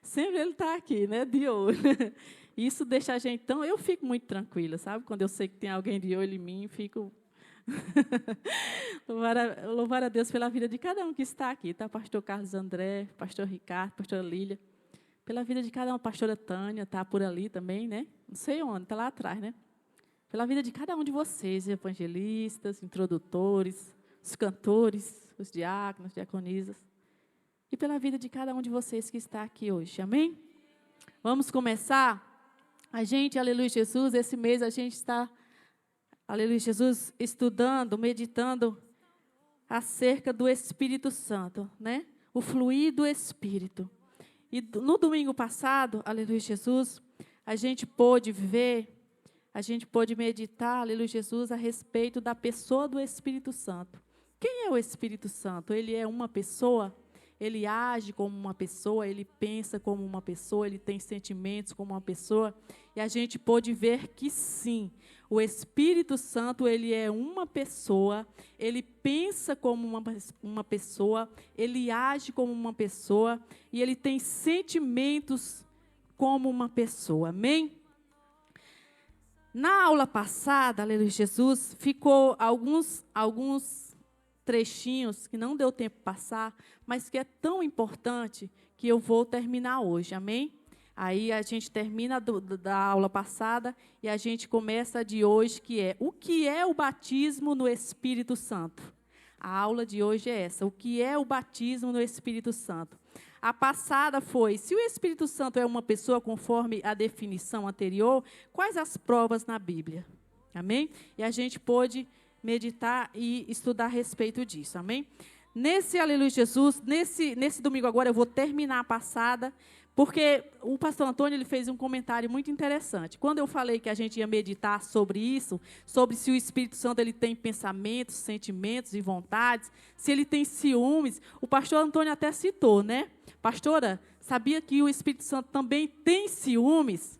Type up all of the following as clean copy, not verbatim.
Sempre ele está aqui, né? De olho. Isso deixa a gente tão... Eu fico muito tranquila, sabe? Quando eu sei que tem alguém de olho em mim, fico... louvar a Deus pela vida de cada um que está aqui, tá? Pastor Carlos André, pastor Ricardo, pastora Lília. Pela vida de cada um, a pastora Tânia está por ali também, né? Não sei onde, está lá atrás, né? Pela vida de cada um de vocês, evangelistas, introdutores, os cantores, os diáconos, diaconisas. E pela vida de cada um de vocês que está aqui hoje, amém? Vamos começar? A gente, aleluia Jesus, esse mês a gente está, aleluia Jesus, estudando, meditando acerca do Espírito Santo, né? O fluir do Espírito. E no domingo passado, aleluia Jesus, a gente pôde ver, a gente pôde meditar, aleluia Jesus, a respeito da pessoa do Espírito Santo. Quem é o Espírito Santo? Ele é uma pessoa? Ele age como uma pessoa, ele pensa como uma pessoa, ele tem sentimentos como uma pessoa. E a gente pôde ver que sim, o Espírito Santo, ele é uma pessoa, ele pensa como uma pessoa, ele age como uma pessoa e ele tem sentimentos como uma pessoa. Amém? Na aula passada, aleluia Jesus, ficou alguns trechinhos que não deu tempo de passar, mas que é tão importante que eu vou terminar hoje, amém? Aí a gente termina da aula passada e a gente começa a de hoje, que é o que é o batismo no Espírito Santo. A aula de hoje é essa, o que é o batismo no Espírito Santo. A passada foi, se o Espírito Santo é uma pessoa conforme a definição anterior, quais as provas na Bíblia? Amém? E a gente pôde meditar e estudar a respeito disso, amém? Nesse Aleluia Jesus, nesse domingo agora eu vou terminar a passada, porque o pastor Antônio ele fez um comentário muito interessante. Quando eu falei que a gente ia meditar sobre isso, sobre se o Espírito Santo ele tem pensamentos, sentimentos e vontades, se ele tem ciúmes, o pastor Antônio até citou, né? Pastora, sabia que o Espírito Santo também tem ciúmes?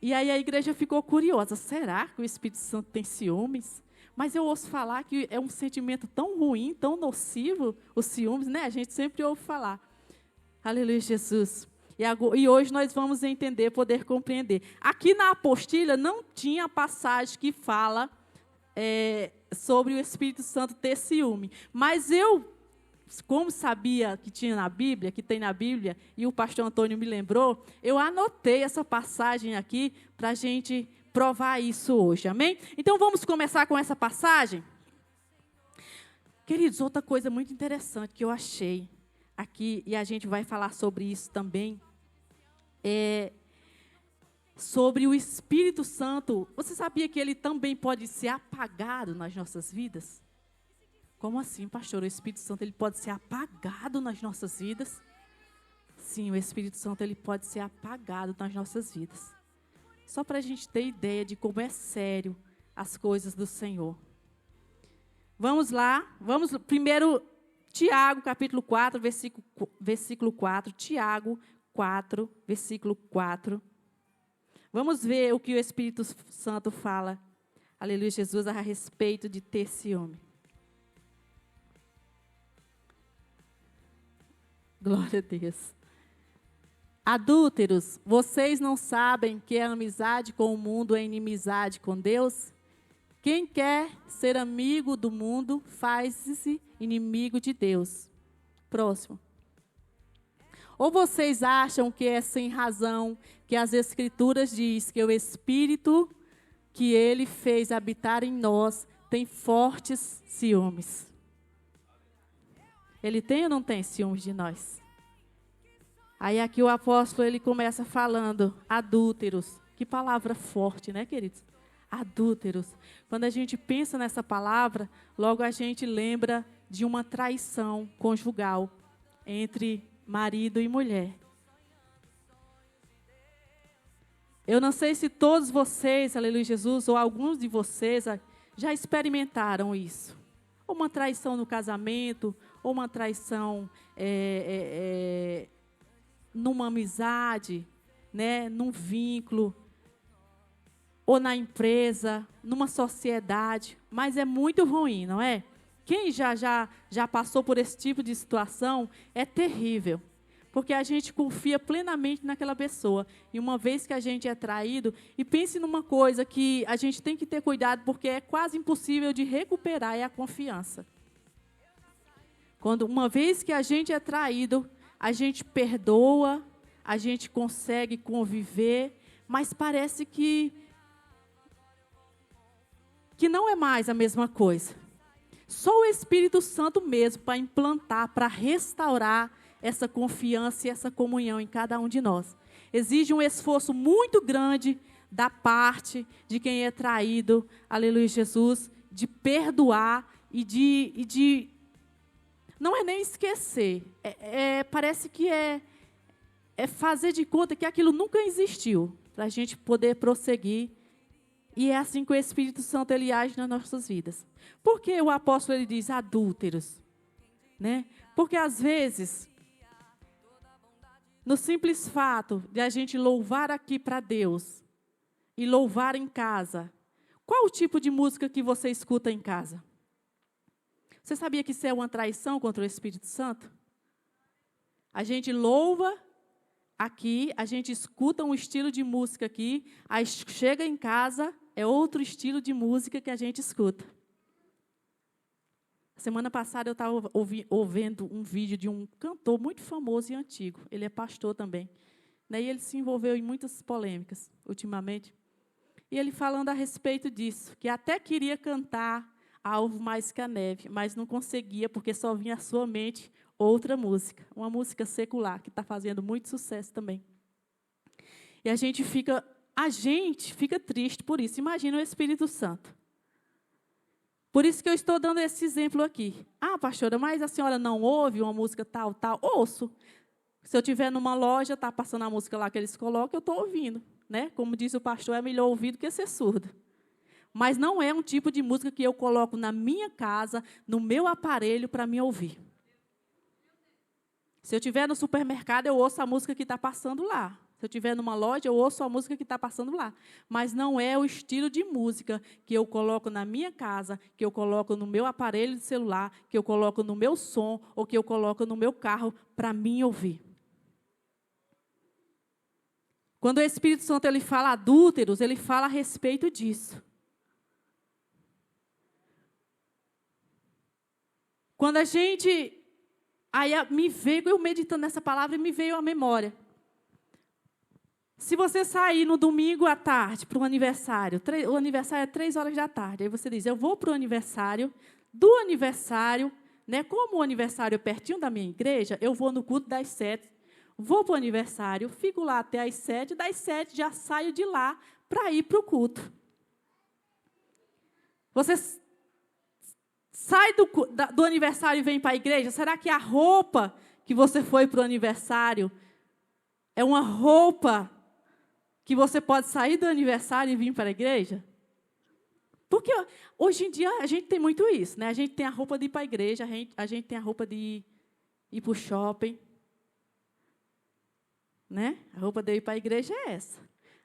E aí a igreja ficou curiosa, será que o Espírito Santo tem ciúmes? Mas eu ouço falar que é um sentimento tão ruim, tão nocivo, os ciúmes, né? A gente sempre ouve falar. Aleluia, Jesus. E hoje nós vamos entender, poder compreender. Aqui na apostila não tinha passagem que fala sobre o Espírito Santo ter ciúme. Mas eu, como sabia que tinha na Bíblia, que tem na Bíblia, e o pastor Antônio me lembrou, eu anotei essa passagem aqui para a gente provar isso hoje, amém? Então, vamos começar com essa passagem? Queridos, outra coisa muito interessante que eu achei aqui, e a gente vai falar sobre isso também, é sobre o Espírito Santo. Você sabia que ele também pode ser apagado nas nossas vidas? Como assim, pastor? O Espírito Santo ele pode ser apagado nas nossas vidas? Sim, o Espírito Santo ele pode ser apagado nas nossas vidas. Só para a gente ter ideia de como é sério as coisas do Senhor. Vamos lá, vamos primeiro, Tiago, capítulo 4, versículo 4. Tiago 4, versículo 4. Vamos ver o que o Espírito Santo fala, aleluia, Jesus, a respeito de ter ciúme. Glória a Deus. Adúlteros, vocês não sabem que a amizade com o mundo é inimizade com Deus? Quem quer ser amigo do mundo, faz-se inimigo de Deus. Próximo. Ou vocês acham que é sem razão que as Escrituras diz que o Espírito que Ele fez habitar em nós tem fortes ciúmes? Ele tem ou não tem ciúmes de nós? Aí aqui o apóstolo, ele começa falando, adúlteros. Que palavra forte, né, queridos? Adúlteros. Quando a gente pensa nessa palavra, logo a gente lembra de uma traição conjugal entre marido e mulher. Eu não sei se todos vocês, aleluia Jesus, ou alguns de vocês já experimentaram isso. Ou uma traição no casamento, ou uma traição numa amizade, né, num vínculo, ou na empresa, numa sociedade, mas é muito ruim, não é? Quem já passou por esse tipo de situação é terrível, Porque a gente confia plenamente naquela pessoa. E uma vez que a gente é traído, e pense numa coisa que a gente tem que ter cuidado, porque é quase impossível de recuperar, é a confiança. Quando uma vez que a gente é traído, a gente perdoa, a gente consegue conviver, mas parece que não é mais a mesma coisa. Só o Espírito Santo mesmo para implantar, para restaurar essa confiança e essa comunhão em cada um de nós. Exige um esforço muito grande da parte de quem é traído, aleluia Jesus, de perdoar e de não é nem esquecer, parece que é fazer de conta que aquilo nunca existiu, para a gente poder prosseguir. E é assim que o Espírito Santo ele age nas nossas vidas. Por que o apóstolo ele diz adúlteros? Né? Porque às vezes, no simples fato de a gente louvar aqui para Deus e louvar em casa, qual o tipo de música que você escuta em casa? Você sabia que isso é uma traição contra o Espírito Santo? A gente louva aqui, a gente escuta um estilo de música aqui, aí chega em casa, é outro estilo de música que a gente escuta. Semana passada eu estava ouvindo um vídeo de um cantor muito famoso e antigo. Ele é pastor também. E ele se envolveu em muitas polêmicas ultimamente. E ele falando a respeito disso, que até queria cantar Alvo Mais que a Neve, mas não conseguia, porque só vinha à sua mente outra música, uma música secular, que está fazendo muito sucesso também. E a gente fica triste por isso. Imagina o Espírito Santo. Por isso que eu estou dando esse exemplo aqui. Ah, pastora, mas a senhora não ouve uma música tal, tal? Ouço. Se eu estiver numa loja, está passando a música lá que eles colocam, eu estou ouvindo. Né? Como diz o pastor, é melhor ouvir do que ser surdo. Mas não é um tipo de música que eu coloco na minha casa, no meu aparelho, para me ouvir. Se eu estiver no supermercado, eu ouço a música que está passando lá. Se eu estiver numa loja, eu ouço a música que está passando lá. Mas não é o estilo de música que eu coloco na minha casa, que eu coloco no meu aparelho de celular, que eu coloco no meu som, ou que eu coloco no meu carro, para mim ouvir. Quando o Espírito Santo ele fala adúlteros, ele fala a respeito disso. Quando a gente... Aí me veio, eu meditando nessa palavra, me veio à memória. Se você sair no domingo à tarde para o aniversário é 3 horas da tarde, aí você diz, eu vou para o aniversário, do aniversário, né, como o aniversário é pertinho da minha igreja, eu vou no culto das 7, vou para o aniversário, fico lá até as 7, das 7 já saio de lá para ir para o culto. Você sai do aniversário e vem para a igreja? Será que a roupa que você foi para o aniversário é uma roupa que você pode sair do aniversário e vir para a igreja? Porque hoje em dia a gente tem muito isso, né? A gente tem a roupa de ir para a igreja, a gente tem a roupa de ir para o shopping. Né? A roupa de eu ir para a igreja é essa.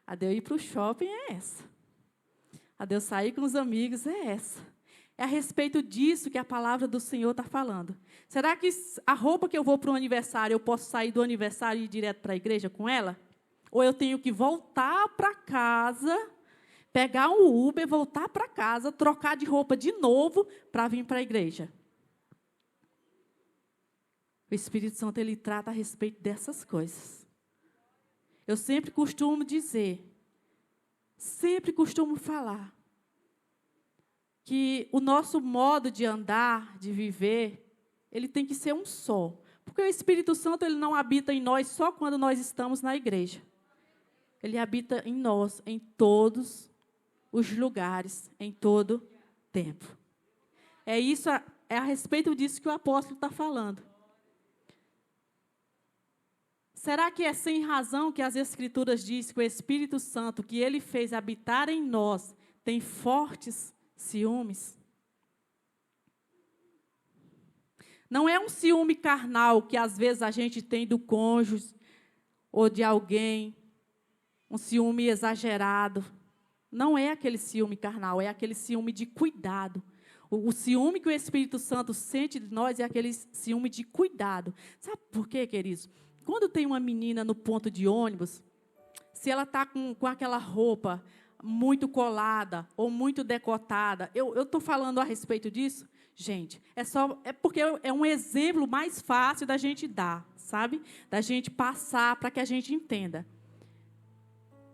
A de eu ir para o shopping é essa. A de eu sair com os amigos é essa. É a respeito disso que a palavra do Senhor está falando. Será que a roupa que eu vou para o aniversário, eu posso sair do aniversário e ir direto para a igreja com ela? Ou eu tenho que voltar para casa, pegar um Uber, voltar para casa, trocar de roupa de novo para vir para a igreja? O Espírito Santo ele trata a respeito dessas coisas. Eu sempre costumo dizer, sempre costumo falar, que o nosso modo de andar, de viver, ele tem que ser um só. Porque o Espírito Santo ele não habita em nós só quando nós estamos na igreja. Ele habita em nós, em todos os lugares, em todo tempo. É a respeito disso que o apóstolo está falando. Será que é sem razão que as Escrituras dizem que o Espírito Santo, que ele fez habitar em nós, tem fortes ciúmes? Não é um ciúme carnal que às vezes a gente tem do cônjuge ou de alguém, um ciúme exagerado. Não é aquele ciúme carnal, é aquele ciúme de cuidado. O ciúme que o Espírito Santo sente de nós é aquele ciúme de cuidado. Sabe por quê, queridos? quando tem uma menina no ponto de ônibus, se ela está com aquela roupa muito colada ou muito decotada, eu estou falando a respeito disso, gente, é porque é um exemplo mais fácil da gente dar, sabe? Da gente passar para que a gente entenda.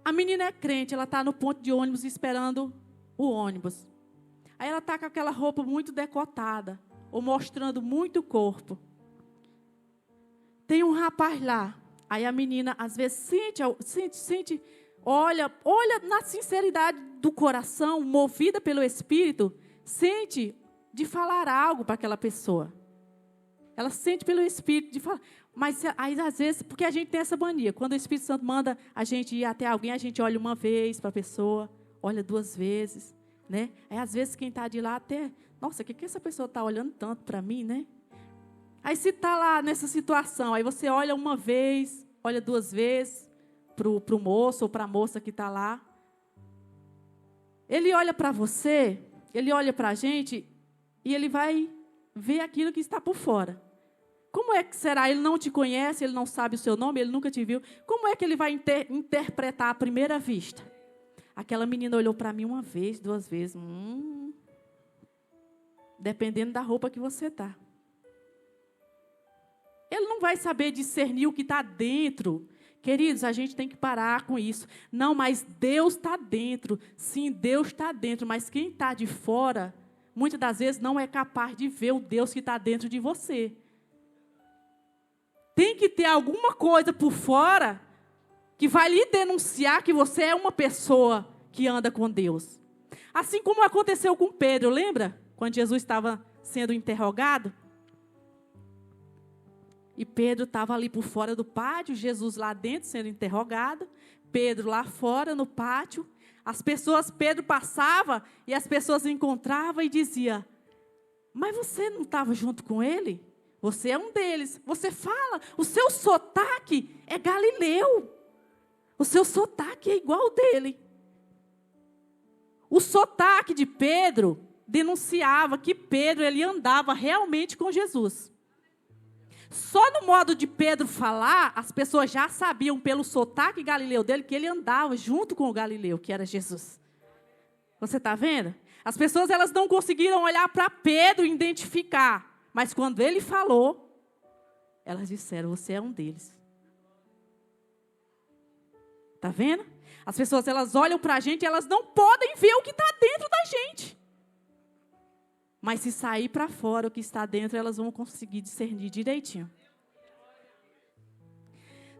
A menina é crente, ela está no ponto de ônibus esperando o ônibus. Aí ela está com aquela roupa muito decotada, ou mostrando muito o corpo. Tem um rapaz lá, aí a menina às vezes sente, olha na sinceridade do coração, movida pelo Espírito, sente de falar algo para aquela pessoa. Ela sente pelo Espírito de falar. Mas aí, às vezes, porque a gente tem essa mania, quando o Espírito Santo manda a gente ir até alguém, a gente olha uma vez para a pessoa, olha 2 vezes, né? Aí, às vezes, quem está de lá até, nossa, o que essa pessoa está olhando tanto para mim, né? Aí, se está lá nessa situação, aí você olha uma vez, olha 2 vezes para o moço ou para a moça que está lá. Ele olha para você, ele olha para a gente e ele vai ver aquilo que está por fora. Como é que será? Ele não te conhece, ele não sabe o seu nome, ele nunca te viu. Como é que ele vai interpretar à primeira vista? Aquela menina olhou para mim 1 vez, 2 vezes. Dependendo da roupa que você está. Ele não vai saber discernir o que está dentro. Queridos, a gente tem que parar com isso. Não, mas Deus está dentro. Sim, Deus está dentro, mas quem está de fora, muitas das vezes não é capaz de ver o Deus que está dentro de você. Tem que ter alguma coisa por fora que vai lhe denunciar que você é uma pessoa que anda com Deus. Assim como aconteceu com Pedro, lembra? Quando Jesus estava sendo interrogado. E Pedro estava ali por fora do pátio, Jesus lá dentro sendo interrogado, Pedro lá fora no pátio. Pedro passava e as pessoas encontravam e dizia: mas você não estava junto com ele? Você é um deles. Você fala, o seu sotaque é galileu. O seu sotaque é igual ao dele. O sotaque de Pedro denunciava que Pedro ele andava realmente com Jesus. Só no modo de Pedro falar, as pessoas já sabiam pelo sotaque galileu dele que ele andava junto com o Galileu, que era Jesus. Você está vendo? As pessoas elas não conseguiram olhar para Pedro e identificar. Mas quando ele falou, elas disseram: você é um deles. Está vendo? As pessoas elas olham para a gente e elas não podem ver o que está dentro da gente. Mas se sair para fora o que está dentro, elas vão conseguir discernir direitinho.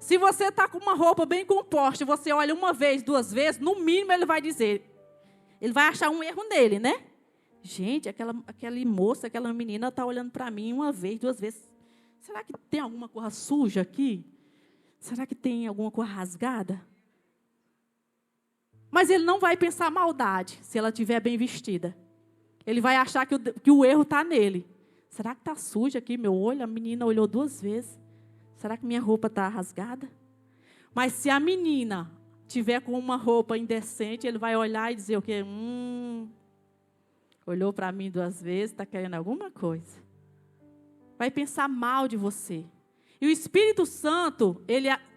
Se você está com uma roupa bem composta, você olha 1 vez, 2 vezes, no mínimo ele vai dizer, ele vai achar um erro nele, né? Gente, aquela moça, aquela menina está olhando para mim 1 vez, 2 vezes. Será que tem alguma coisa suja aqui? Será que tem alguma coisa rasgada? Mas ele não vai pensar maldade se ela estiver bem vestida. Ele vai achar que o erro está nele. Será que está sujo aqui meu olho? A menina olhou 2 vezes. Será que minha roupa está rasgada? Mas se a menina tiver com uma roupa indecente, ele vai olhar e dizer o quê? Olhou para mim 2 vezes, está querendo alguma coisa. Vai pensar mal de você. E o Espírito Santo,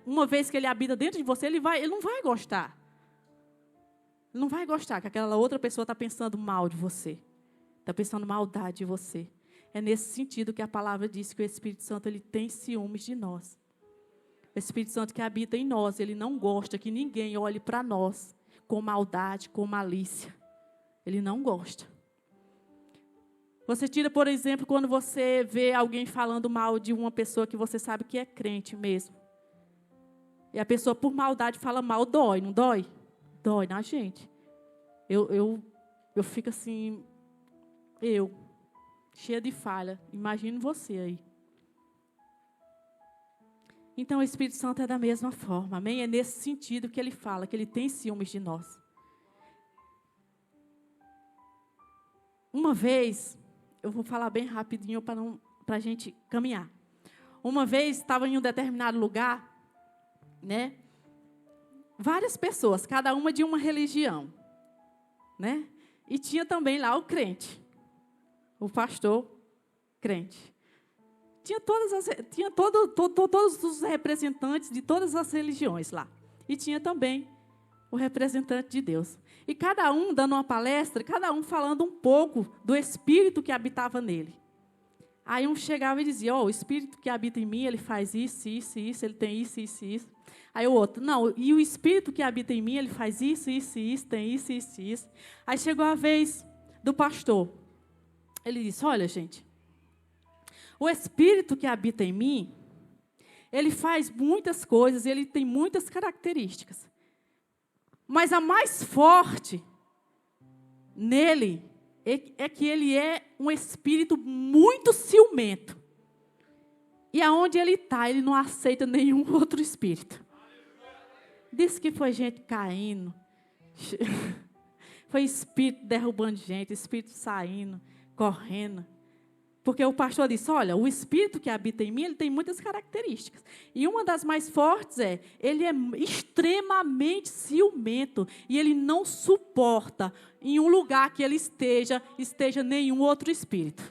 uma vez que ele habita dentro de você, ele não vai gostar. Ele não vai gostar que aquela outra pessoa está pensando mal de você. Está pensando maldade de você. É nesse sentido que a palavra diz que o Espírito Santo ele tem ciúmes de nós. O Espírito Santo que habita em nós, ele não gosta que ninguém olhe para nós com maldade, com malícia. Ele não gosta. Você tira, por exemplo, quando você vê alguém falando mal de uma pessoa que você sabe que é crente mesmo. E a pessoa, por maldade, fala mal, dói, não dói? Dói na gente. Eu fico assim, cheia de falha. Imagino você aí. Então, o Espírito Santo é da mesma forma, amém? É nesse sentido que ele fala, que ele tem ciúmes de nós. Uma vez, eu vou falar bem rapidinho para a gente caminhar. Uma vez, estava em um determinado lugar, né? Várias pessoas, cada uma de uma religião, né? E tinha também lá o crente, o pastor crente. tinha todos os representantes de todas as religiões lá. E tinha também o representante de Deus. E cada um dando uma palestra, cada um falando um pouco do Espírito que habitava nele. Aí um chegava e dizia, o Espírito que habita em mim, ele faz isso, isso, isso, ele tem isso, isso, isso. Aí o outro, não, e o Espírito que habita em mim, ele faz isso, isso, isso, tem isso, isso, isso. Aí chegou a vez do pastor. Ele disse, olha, gente, o Espírito que habita em mim, ele faz muitas coisas, ele tem muitas características. Mas a mais forte nele é que ele é um espírito muito ciumento. E aonde ele está, ele não aceita nenhum outro espírito. Disse que foi gente caindo. Foi espírito derrubando gente, espírito saindo, correndo. Porque o pastor disse, olha, o espírito que habita em mim, ele tem muitas características. E uma das mais fortes ele é extremamente ciumento. E ele não suporta, em um lugar que ele esteja nenhum outro espírito.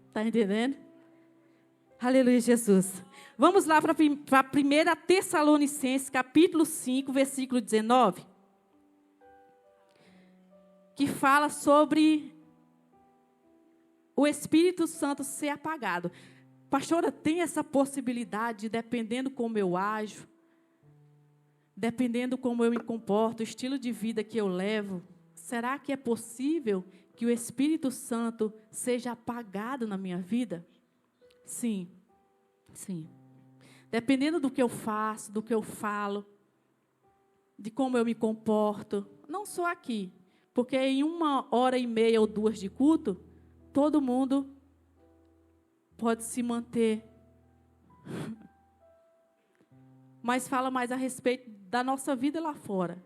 Está entendendo? Aleluia, Jesus. Vamos lá para 1 Tessalonicenses, capítulo 5, versículo 19. Que fala sobre o Espírito Santo ser apagado. Pastora, tem essa possibilidade, dependendo como eu ajo, dependendo como eu me comporto, o estilo de vida que eu levo, será que é possível que o Espírito Santo seja apagado na minha vida? Sim, sim. Dependendo do que eu faço, do que eu falo, de como eu me comporto, não só aqui, porque em 1h30 ou 2 de culto, todo mundo pode se manter. Mas fala mais a respeito da nossa vida lá fora.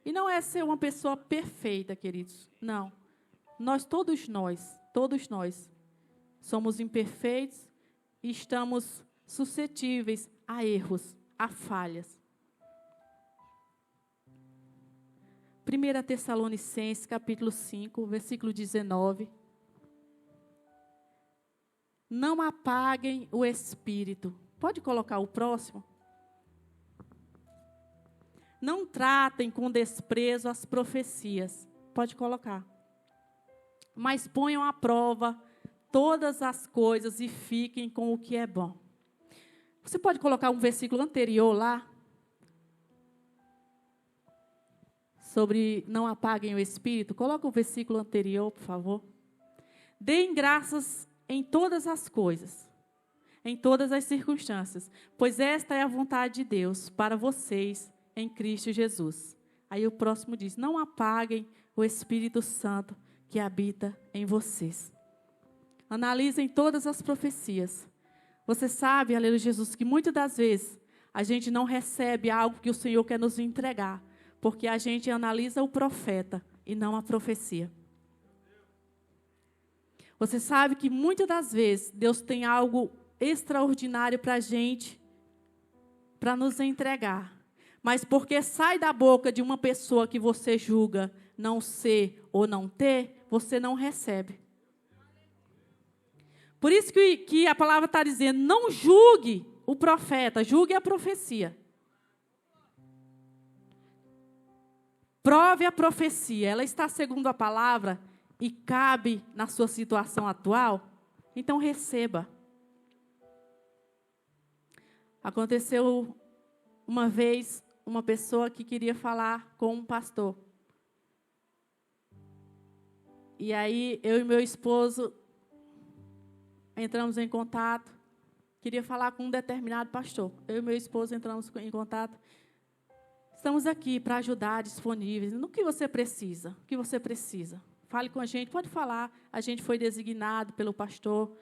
E não é ser uma pessoa perfeita, queridos. Não. Todos nós, somos imperfeitos e estamos suscetíveis a erros, a falhas. 1 Tessalonicenses, capítulo 5, versículo 19. Não apaguem o espírito. Pode colocar o próximo? Não tratem com desprezo as profecias. Pode colocar. Mas ponham à prova todas as coisas e fiquem com o que é bom. Você pode colocar um versículo anterior lá? Sobre não apaguem o espírito. Coloca o versículo anterior, por favor. Deem graças em todas as coisas, em todas as circunstâncias, pois esta é a vontade de Deus para vocês em Cristo Jesus. Aí o próximo diz, não apaguem o Espírito Santo que habita em vocês. Analisem todas as profecias. Você sabe, aleluia, Jesus, que muitas das vezes a gente não recebe algo que o Senhor quer nos entregar, porque a gente analisa o profeta e não a profecia. Você sabe que muitas das vezes Deus tem algo extraordinário para a gente, para nos entregar. Mas porque sai da boca de uma pessoa que você julga não ser ou não ter, você não recebe. Por isso que a palavra está dizendo, não julgue o profeta, julgue a profecia. Prove a profecia, ela está segundo a palavra e cabe na sua situação atual, então receba. Aconteceu uma vez, uma pessoa que queria falar com um pastor. E aí, eu e meu esposo entramos em contato, queria falar com um determinado pastor. Eu e meu esposo entramos em contato. Estamos aqui para ajudar, disponíveis. No que você precisa? O que você precisa? Fale com a gente, pode falar. A gente foi designado pelo pastor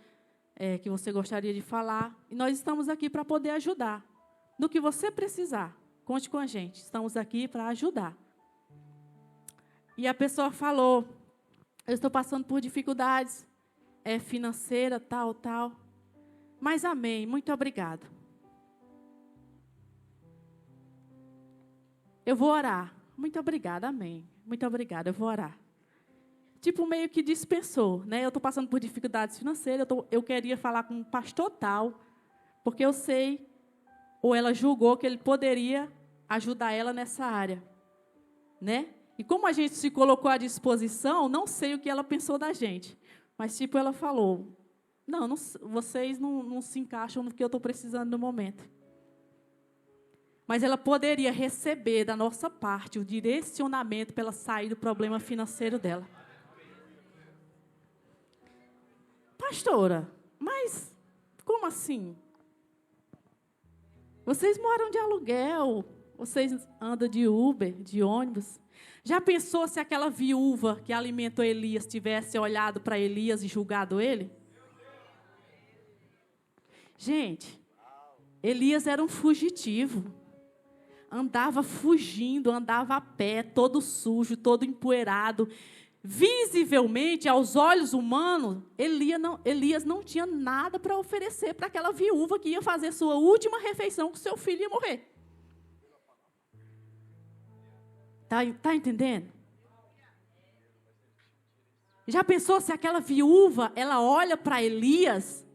que você gostaria de falar. E nós estamos aqui para poder ajudar. No que você precisar, conte com a gente. Estamos aqui para ajudar. E a pessoa falou, eu estou passando por dificuldades financeira, tal. Mas amém, muito obrigado. Eu vou orar. Muito obrigada, amém. Muito obrigada, eu vou orar. tipo, meio que dispensou, né? Eu estou passando por dificuldades financeiras, eu queria falar com um pastor tal, porque eu sei, ou ela julgou que ele poderia ajudar ela nessa área, né? E como a gente se colocou à disposição, não sei o que ela pensou da gente, mas, tipo, ela falou, não vocês não se encaixam no que eu estou precisando no momento. Mas ela poderia receber da nossa parte o direcionamento para ela sair do problema financeiro dela. Pastora, mas como assim? Vocês moram de aluguel, vocês andam de Uber, de ônibus. Já pensou se aquela viúva que alimentou Elias tivesse olhado para Elias e julgado ele? Gente, Elias era um fugitivo. Andava fugindo, andava a pé, todo sujo, todo empoeirado. Visivelmente, aos olhos humanos, Elias não tinha nada para oferecer para aquela viúva que ia fazer sua última refeição, que seu filho ia morrer. Tá entendendo? Já pensou se aquela viúva, ela olha para Elias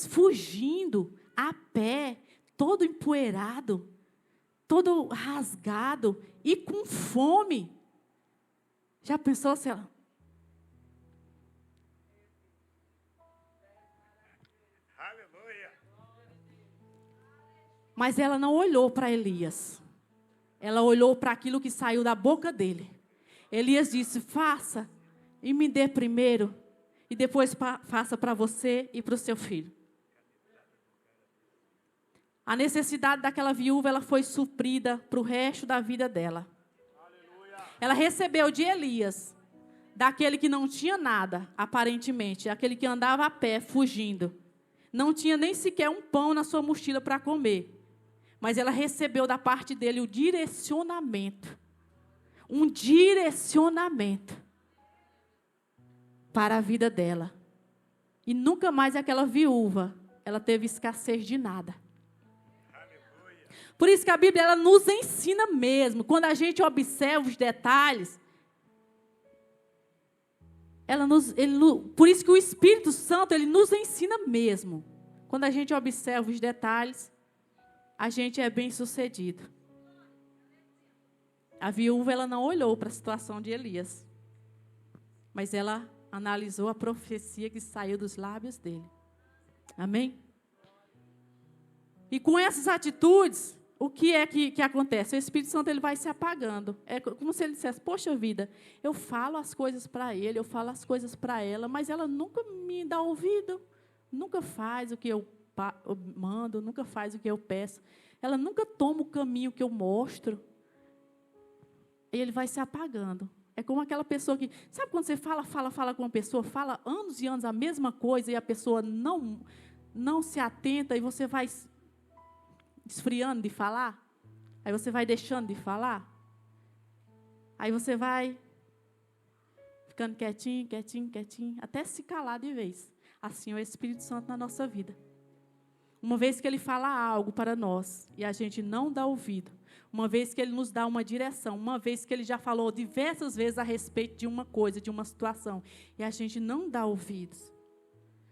fugindo, a pé, todo empoeirado, todo rasgado e com fome. Já pensou se ela... Aleluia. Mas ela não olhou para Elias. Ela olhou para aquilo que saiu da boca dele. Elias disse, faça e me dê primeiro, e depois faça para você e para o seu filho. A necessidade daquela viúva, ela foi suprida para o resto da vida dela. Aleluia. Ela recebeu de Elias, daquele que não tinha nada, aparentemente, aquele que andava a pé, fugindo. Não tinha nem sequer um pão na sua mochila para comer. Mas ela recebeu da parte dele o direcionamento. Um direcionamento para a vida dela. E nunca mais aquela viúva, ela teve escassez de nada. Por isso que a Bíblia ela nos ensina mesmo, quando a gente observa os detalhes, por isso que o Espírito Santo ele nos ensina mesmo. Quando a gente observa os detalhes, a gente é bem-sucedido. A viúva ela não olhou para a situação de Elias, mas ela analisou a profecia que saiu dos lábios dele. Amém? E com essas atitudes, o que é que acontece? O Espírito Santo ele vai se apagando. É como se ele dissesse, poxa vida, eu falo as coisas para ele, eu falo as coisas para ela, mas ela nunca me dá ouvido, nunca faz o que eu mando, nunca faz o que eu peço. Ela nunca toma o caminho que eu mostro. E ele vai se apagando. É como aquela pessoa que... Sabe quando você fala com uma pessoa, fala anos e anos a mesma coisa e a pessoa não se atenta e você vai esfriando de falar? Aí você vai deixando de falar? Aí você vai ficando quietinho, até se calar de vez. Assim é o Espírito Santo na nossa vida. Uma vez que ele fala algo para nós e a gente não dá ouvido, uma vez que ele nos dá uma direção, uma vez que ele já falou diversas vezes a respeito de uma coisa, de uma situação, e a gente não dá ouvidos,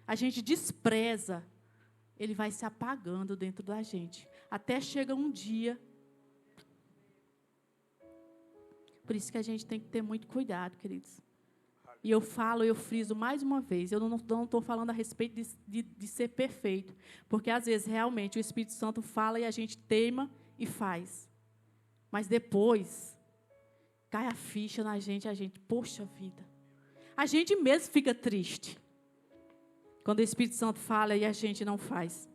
a gente despreza, ele vai se apagando dentro da gente, até chega um dia. Por isso que a gente tem que ter muito cuidado, queridos. E eu friso mais uma vez, eu não estou falando a respeito de ser perfeito, porque às vezes realmente o Espírito Santo fala e a gente teima e faz. Mas depois, cai a ficha na gente, poxa vida. A gente mesmo fica triste, quando o Espírito Santo fala e a gente não faz.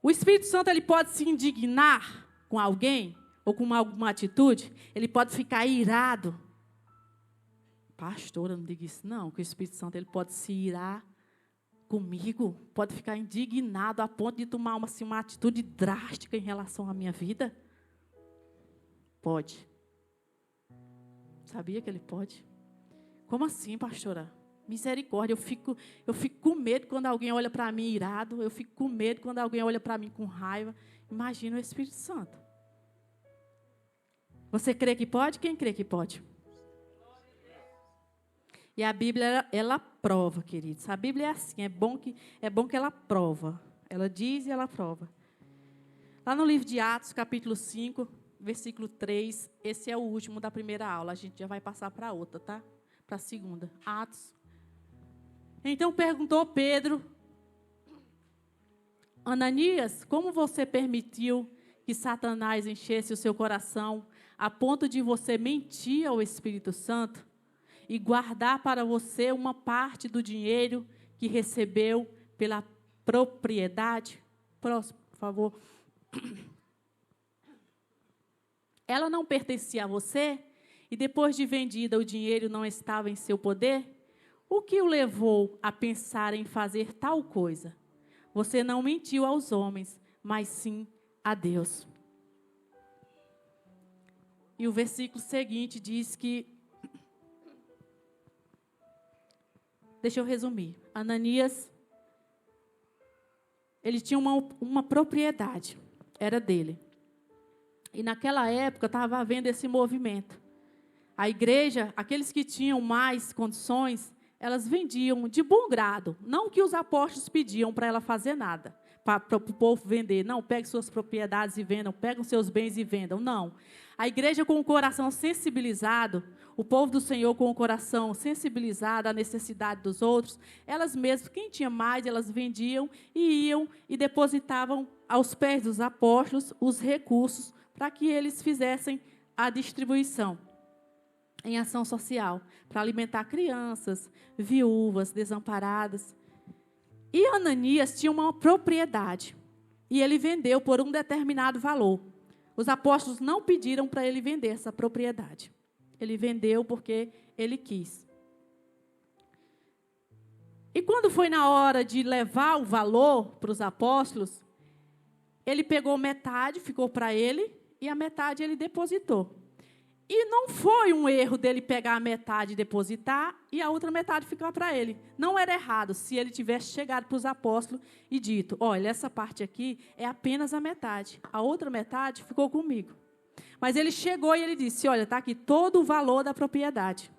O Espírito Santo ele pode se indignar com alguém, ou com alguma atitude, ele pode ficar irado. Pastora, não diga isso não, que o Espírito Santo ele pode se irar comigo, pode ficar indignado a ponto de tomar uma atitude drástica em relação à minha vida? Pode. Sabia que ele pode? Como assim, pastora? Misericórdia, eu fico com medo quando alguém olha para mim irado, eu fico com medo quando alguém olha para mim com raiva. Imagina o Espírito Santo. Você crê que pode? Quem crê que pode? E a Bíblia, ela prova, queridos. A Bíblia é assim, é bom que ela prova. Ela diz e ela prova. Lá no livro de Atos, capítulo 5, versículo 3, esse é o último da primeira aula. A gente já vai passar para a outra, tá? Para a segunda. Atos. Então perguntou Pedro: Ananias, como você permitiu que Satanás enchesse o seu coração a ponto de você mentir ao Espírito Santo e guardar para você uma parte do dinheiro que recebeu pela propriedade? Próximo, por favor. Ela não pertencia a você e depois de vendida o dinheiro não estava em seu poder? O que o levou a pensar em fazer tal coisa? Você não mentiu aos homens, mas sim a Deus. E o versículo seguinte diz que... Deixa eu resumir. Ananias, ele tinha uma propriedade, era dele. E naquela época estava havendo esse movimento. A igreja, aqueles que tinham mais condições, elas vendiam de bom grado. Não que os apóstolos pediam para ela fazer nada, para o povo vender. Não, pegue suas propriedades e vendam, pegam seus bens e vendam. Não. A igreja com o coração sensibilizado, o povo do Senhor com o coração sensibilizado à necessidade dos outros, elas mesmas, quem tinha mais, elas vendiam e iam e depositavam aos pés dos apóstolos os recursos para que eles fizessem a distribuição em ação social, para alimentar crianças, viúvas, desamparadas. E Ananias tinha uma propriedade, e ele vendeu por um determinado valor. Os apóstolos não pediram para ele vender essa propriedade. Ele vendeu porque ele quis. E quando foi na hora de levar o valor para os apóstolos, ele pegou metade, ficou para ele, e a metade ele depositou. E não foi um erro dele pegar a metade e depositar e a outra metade ficar para ele. Não era errado se ele tivesse chegado para os apóstolos e dito: olha, essa parte aqui é apenas a metade. A outra metade ficou comigo. Mas ele chegou e ele disse: olha, está aqui todo o valor da propriedade.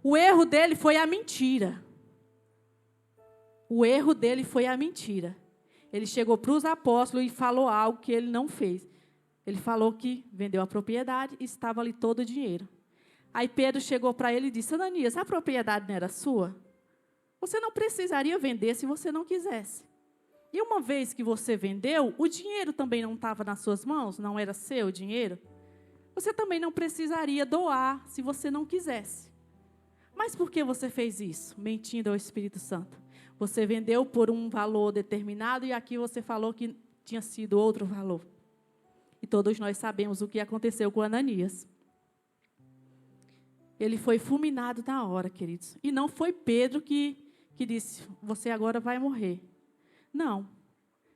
O erro dele foi a mentira. O erro dele foi a mentira. Ele chegou para os apóstolos e falou algo que ele não fez. Ele falou que vendeu a propriedade e estava ali todo o dinheiro. Aí Pedro chegou para ele e disse: Ananias, a propriedade não era sua? Você não precisaria vender se você não quisesse. E uma vez que você vendeu, o dinheiro também não estava nas suas mãos, não era seu o dinheiro. Você também não precisaria doar se você não quisesse. Mas por que você fez isso? Mentindo ao Espírito Santo. Você vendeu por um valor determinado e aqui você falou que tinha sido outro valor. E todos nós sabemos o que aconteceu com Ananias. Ele foi fulminado na hora, queridos. E não foi Pedro que disse: você agora vai morrer. Não.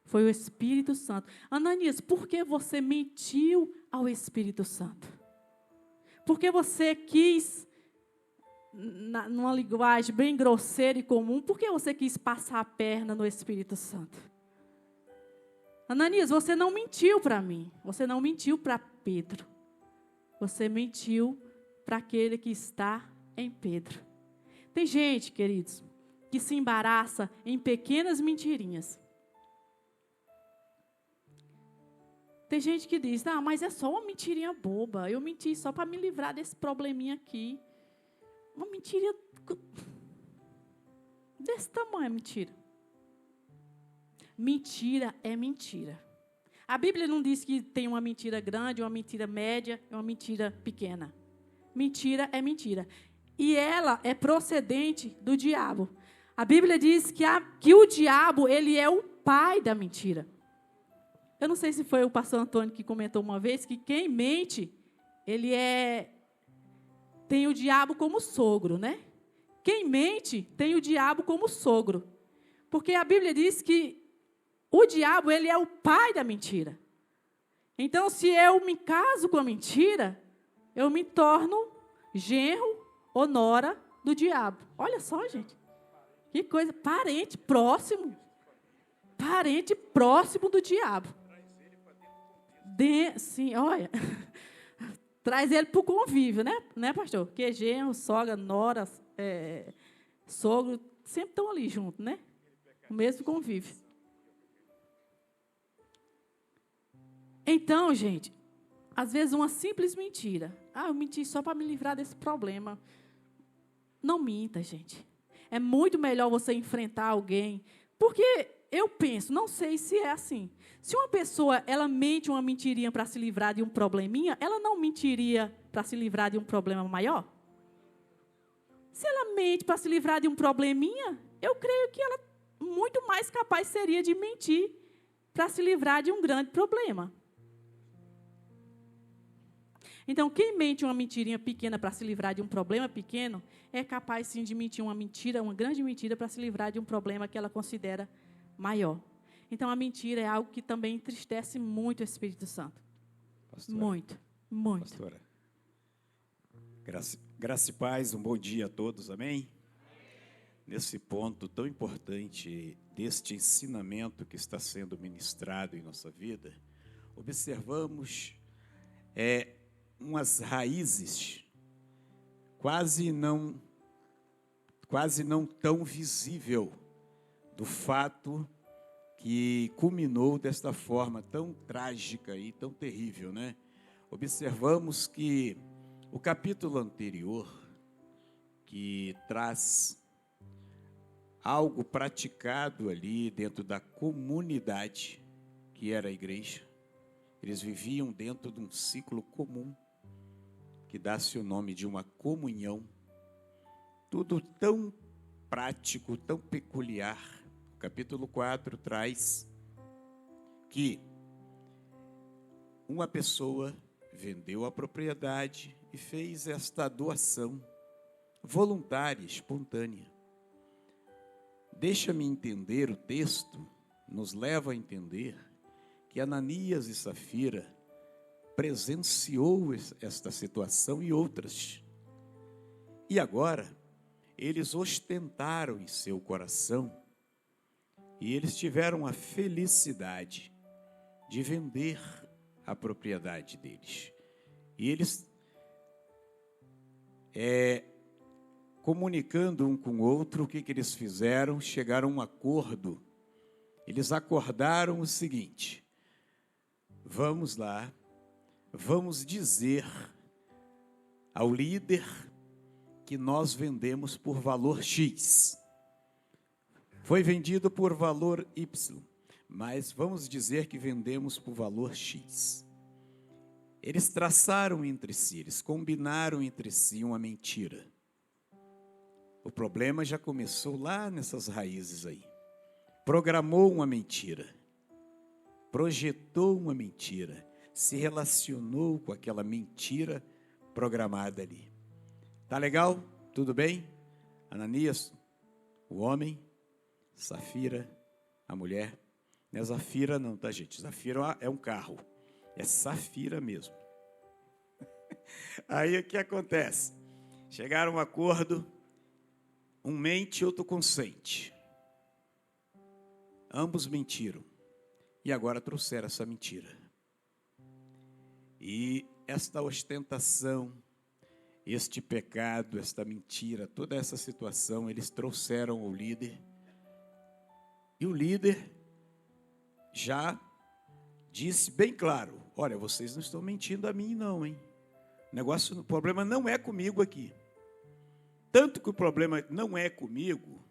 Foi o Espírito Santo. Ananias, por que você mentiu ao Espírito Santo? Porque você quis, numa linguagem bem grosseira e comum, por que você quis passar a perna no Espírito Santo? Ananias, você não mentiu para mim. Você não mentiu para Pedro. Você mentiu para aquele que está em Pedro. Tem gente, queridos, que se embaraça em pequenas mentirinhas. Tem gente que diz: não, mas é só uma mentirinha boba. Eu menti só para me livrar desse probleminha aqui. Uma mentira desse tamanho, mentira. Mentira é mentira. A Bíblia não diz que tem uma mentira grande, uma mentira média e uma mentira pequena. Mentira é mentira. E ela é procedente do diabo. A Bíblia diz que o diabo, ele é o pai da mentira. Eu não sei se foi o pastor Antônio que comentou uma vez que quem mente, tem o diabo como sogro, né? Quem mente tem o diabo como sogro. Porque a Bíblia diz que o diabo, ele é o pai da mentira. Então, se eu me caso com a mentira, eu me torno genro ou nora do diabo. Olha só, gente. Que coisa. Parente próximo. Parente próximo do diabo. Sim, olha. Traz ele para o convívio, né, pastor? Porque genro, sogra, nora, sogro, sempre estão ali junto, né? O mesmo convívio. Então, gente, às vezes uma simples mentira. Eu menti só para me livrar desse problema. Não minta, gente. É muito melhor você enfrentar alguém. Porque eu penso, não sei se é assim. Se uma pessoa, ela mente uma mentirinha para se livrar de um probleminha, ela não mentiria para se livrar de um problema maior? Se ela mente para se livrar de um probleminha, eu creio que ela muito mais capaz seria de mentir para se livrar de um grande problema. Então, quem mente uma mentirinha pequena para se livrar de um problema pequeno, é capaz, sim, de mentir uma mentira, uma grande mentira, para se livrar de um problema que ela considera maior. Então, a mentira é algo que também entristece muito o Espírito Santo. Pastora, muito, muito. Pastora, graça e paz, um bom dia a todos, amém? Nesse ponto tão importante deste ensinamento que está sendo ministrado em nossa vida, observamos umas raízes quase não tão visível do fato que culminou desta forma tão trágica e tão terrível, né? Observamos que o capítulo anterior, que traz algo praticado ali dentro da comunidade que era a igreja, eles viviam dentro de um ciclo comum, que dá-se o nome de uma comunhão, tudo tão prático, tão peculiar. O capítulo 4 traz que uma pessoa vendeu a propriedade e fez esta doação voluntária, espontânea. Deixa-me entender, o texto nos leva a entender que Ananias e Safira presenciou esta situação e outras. E agora, eles ostentaram em seu coração e eles tiveram a felicidade de vender a propriedade deles. E eles, comunicando um com o outro, o que eles fizeram? Chegaram a um acordo. Eles acordaram o seguinte: vamos lá, vamos dizer ao líder que nós vendemos por valor X. Foi vendido por valor Y, mas vamos dizer que vendemos por valor X. Eles traçaram entre si, eles combinaram entre si uma mentira. O problema já começou lá nessas raízes aí. Programou uma mentira, projetou uma mentira, se relacionou com aquela mentira programada ali. Tá legal? Tudo bem? Ananias, o homem, Safira, a mulher. Não é Zafira não, tá, gente? Zafira é um carro, é Safira mesmo. Aí o que acontece? Chegaram a um acordo, um mente e outro consente. Ambos mentiram. E agora trouxeram essa mentira. E esta ostentação, este pecado, esta mentira, toda essa situação, eles trouxeram ao líder. E o líder já disse bem claro: olha, vocês não estão mentindo a mim não, hein? O problema não é comigo aqui. Tanto que o problema não é comigo,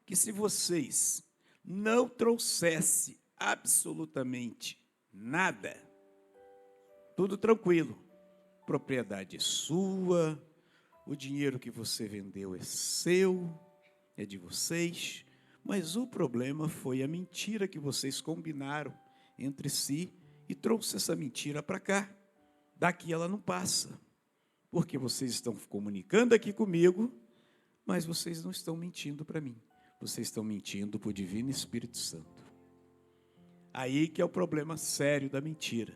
que se vocês não trouxessem absolutamente nada, tudo tranquilo, propriedade é sua, o dinheiro que você vendeu é seu, é de vocês, mas o problema foi a mentira que vocês combinaram entre si e trouxe essa mentira para cá. Daqui ela não passa, porque vocês estão comunicando aqui comigo, mas vocês não estão mentindo para mim, vocês estão mentindo para o Divino Espírito Santo. Aí que é o problema sério da mentira.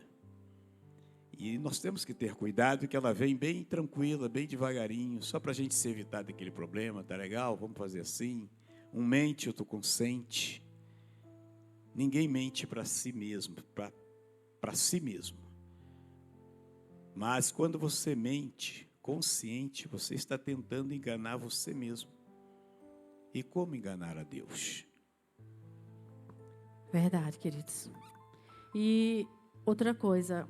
E nós temos que ter cuidado que ela vem bem tranquila, bem devagarinho, só para a gente se evitar daquele problema, tá legal? Vamos fazer assim. Um mente, outro consente. Ninguém mente para si mesmo, para si mesmo. Mas quando você mente, consciente, você está tentando enganar você mesmo. E como enganar a Deus? Verdade, queridos. E outra coisa,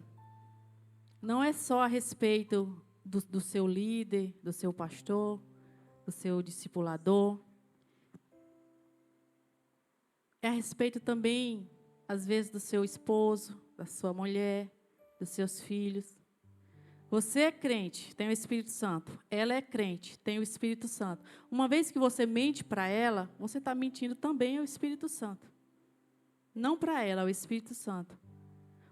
não é só a respeito do seu líder, do seu pastor, do seu discipulador. É a respeito também, às vezes, do seu esposo, da sua mulher, dos seus filhos. Você é crente, tem o Espírito Santo. Ela é crente, tem o Espírito Santo. Uma vez que você mente para ela, você está mentindo também ao Espírito Santo. Não para ela, ao Espírito Santo.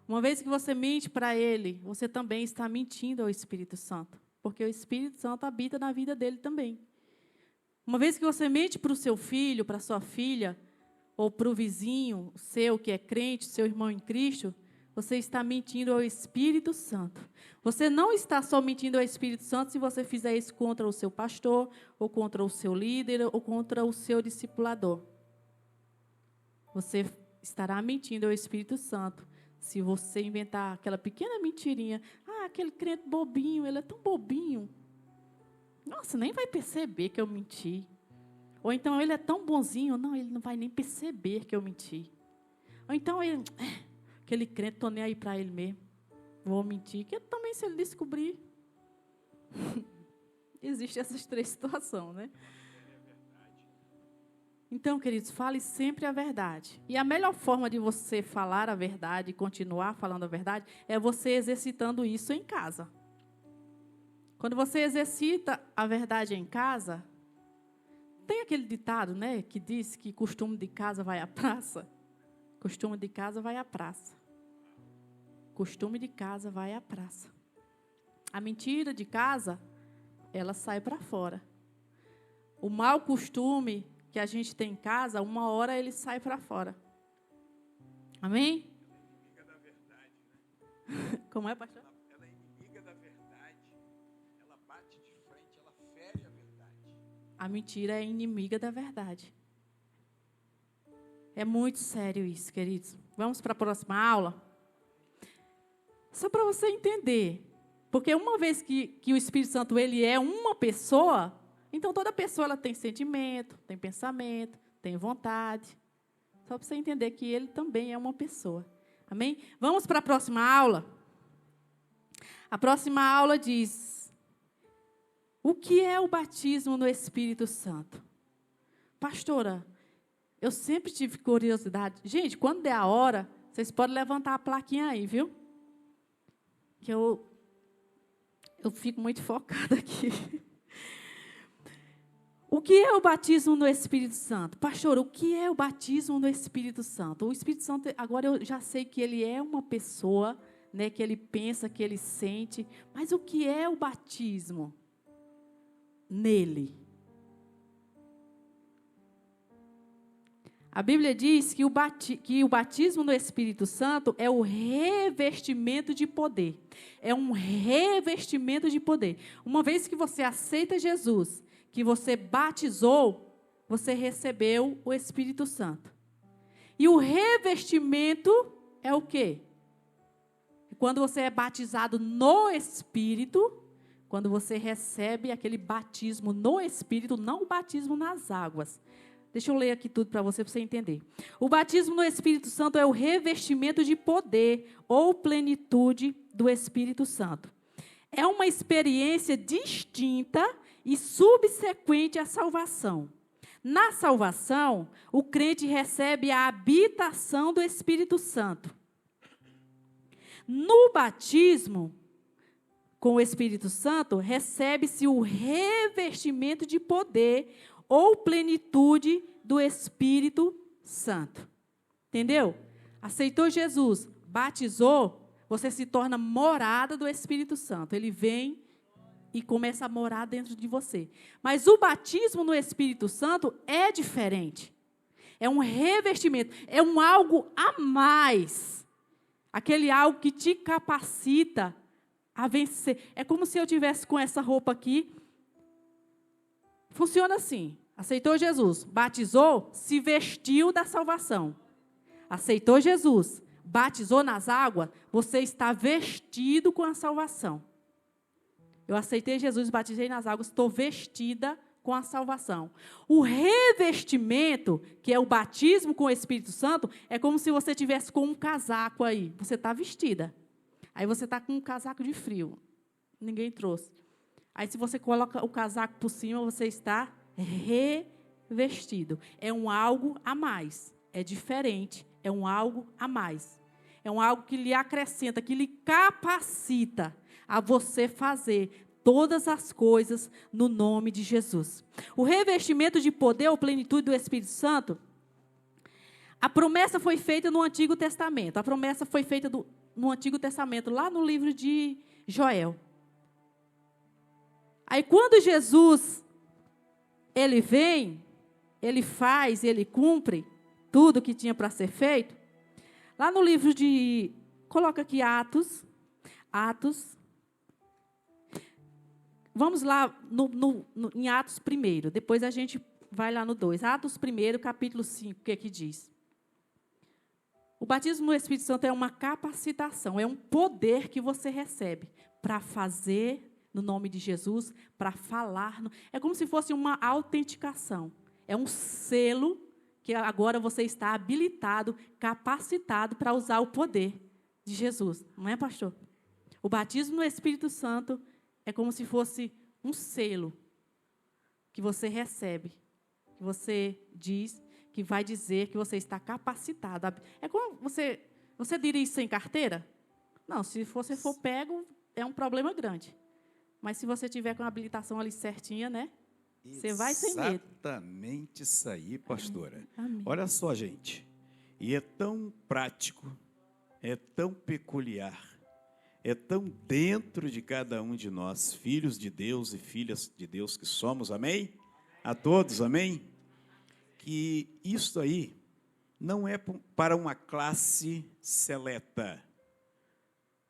Uma vez que você mente para ele, você também está mentindo ao Espírito Santo. Porque o Espírito Santo habita na vida dele também. Uma vez que você mente para o seu filho, para a sua filha, ou para o vizinho seu que é crente, seu irmão em Cristo, você está mentindo ao Espírito Santo. Você não está só mentindo ao Espírito Santo se você fizer isso contra o seu pastor, ou contra o seu líder, ou contra o seu discipulador. Você estará mentindo ao Espírito Santo se você inventar aquela pequena mentirinha. Ah, aquele crente bobinho, ele é tão bobinho. Nossa, nem vai perceber que eu menti. Ou então, ele é tão bonzinho. Não, ele não vai nem perceber que eu menti. Ou então, aquele crente, estou nem aí para ele mesmo. Vou mentir. Que também, se ele descobrir. Existem essas três situações, né? Então, queridos, fale sempre a verdade. E a melhor forma de você falar a verdade e continuar falando a verdade é você exercitando isso em casa. Quando você exercita a verdade em casa, tem aquele ditado, né, que diz que costume de casa vai à praça. Costume de casa vai à praça. Costume de casa vai à praça. A mentira de casa, ela sai para fora. O mau costume que a gente tem em casa, uma hora ele sai para fora. Amém? Ela é inimiga da verdade, né? Como é, pastor? Ela é inimiga da verdade. Ela bate de frente, ela fere a verdade. A mentira é inimiga da verdade. É muito sério isso, queridos. Vamos para a próxima aula? Só para você entender. Porque uma vez que o Espírito Santo ele é uma pessoa, então toda pessoa ela tem sentimento, tem pensamento, tem vontade. Só para você entender que ele também é uma pessoa. Amém? Vamos para a próxima aula? A próxima aula diz: o que é o batismo no Espírito Santo? Pastora, eu sempre tive curiosidade. Gente, quando der a hora, vocês podem levantar a plaquinha aí, viu? Que eu fico muito focada aqui. O que é o batismo no Espírito Santo? Pastor, o que é o batismo no Espírito Santo? O Espírito Santo, agora eu já sei que ele é uma pessoa, né, que ele pensa, que ele sente. Mas o que é o batismo nele? A Bíblia diz que o batismo no Espírito Santo é o revestimento de poder. É um revestimento de poder. Uma vez que você aceita Jesus, que você batizou, você recebeu o Espírito Santo. E o revestimento é o quê? Quando você é batizado no Espírito, quando você recebe aquele batismo no Espírito, não o batismo nas águas. Deixa eu ler aqui tudo para você entender. O batismo no Espírito Santo é o revestimento de poder ou plenitude do Espírito Santo. É uma experiência distinta e subsequente à salvação. Na salvação, o crente recebe a habitação do Espírito Santo. No batismo com o Espírito Santo, recebe-se o revestimento de poder ou plenitude do Espírito Santo. Entendeu? Aceitou Jesus, batizou, você se torna morada do Espírito Santo. Ele vem e começa a morar dentro de você. Mas o batismo no Espírito Santo é diferente. É um revestimento, é um algo a mais. Aquele algo que te capacita a vencer. É como se eu tivesse com essa roupa aqui. Funciona assim. Aceitou Jesus, batizou, se vestiu da salvação. Aceitou Jesus, batizou nas águas, você está vestido com a salvação. Eu aceitei Jesus, batizei nas águas, estou vestida com a salvação. O revestimento, que é o batismo com o Espírito Santo, é como se você tivesse com um casaco aí. Você está vestida. Aí você está com um casaco de frio. Ninguém trouxe. Aí, se você coloca o casaco por cima, você está revestido. É um algo a mais. É diferente. É um algo a mais. É um algo que lhe acrescenta, que lhe capacita a você fazer todas as coisas no nome de Jesus. O revestimento de poder ou plenitude do Espírito Santo, a promessa foi feita no Antigo Testamento. A promessa foi feita no Antigo Testamento, lá no livro de Joel. Aí, quando Jesus, ele vem, ele faz, ele cumpre tudo que tinha para ser feito, lá no livro de, coloca aqui Atos, vamos lá em Atos 1, depois a gente vai lá no 2. Atos 1, capítulo 5, o que é que diz? O batismo no Espírito Santo é uma capacitação, é um poder que você recebe para fazer no nome de Jesus, para falar. É como se fosse uma autenticação. É um selo que agora você está habilitado, capacitado para usar o poder de Jesus. Não é, pastor? O batismo no Espírito Santo é como se fosse um selo que você recebe, que você diz, que vai dizer que você está capacitado. É como você dirige sem carteira? Não, se você for pego, é um problema grande. Mas se você tiver com a habilitação ali certinha, né? Você vai sem medo. Exatamente isso aí, pastora. Amém. Olha só, gente. E é tão prático, é tão peculiar, é tão dentro de cada um de nós, filhos de Deus e filhas de Deus que somos, amém? A todos, amém? Que isso aí não é para uma classe seleta.